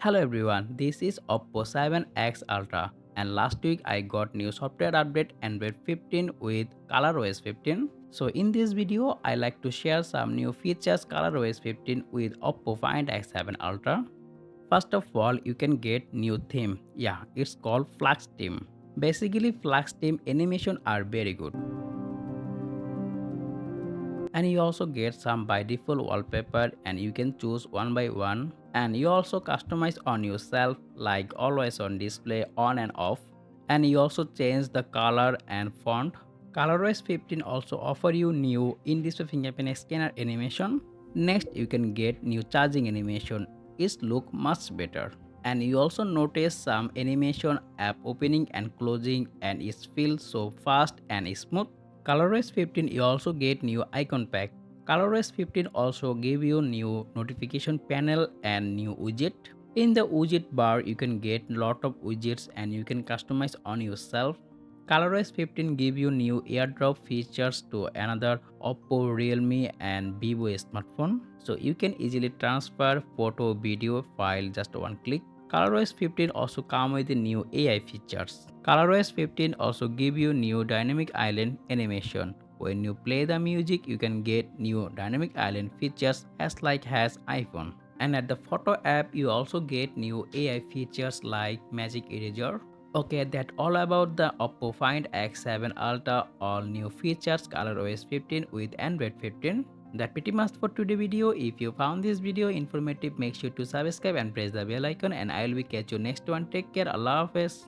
Hello everyone, this is OPPO 7X Ultra and last week I got new software update Android 15 with ColorOS 15. So in this video I like to share some new features ColorOS 15 with OPPO Find X7 Ultra. First of all, you can get new theme. Yeah, it's called Flux theme. Basically Flux theme animation are very good. And you also get some by default wallpaper and you can choose one by one, and you also customize on yourself like always on display on and off, and you also change the color and font. ColorOS 15 also offer you new in-display fingerprint scanner animation. Next you can get new charging animation. It look much better, and you also notice some animation app opening and closing and it feels so fast and smooth. ColorOS 15 you also get new icon pack. ColorOS 15 also give you new notification panel and new widget. In the widget bar you can get lot of widgets and you can customize on yourself. ColorOS 15 give you new AirDrop features to another OPPO, Realme and Vivo smartphone. So you can easily transfer photo, video, file just one click. ColorOS 15 also come with the new AI features. ColorOS 15 also give you new dynamic island animation. When you play the music, you can get new dynamic island features as like has iPhone. And at the photo app, you also get new AI features like magic eraser. Okay, that's all about the OPPO Find X7 Ultra all new features ColorOS 15 with Android 15. That's pretty much for today's video. If you found this video informative, make sure to subscribe and press the bell icon, and I will catch you next one. Take care. Allah Hafiz.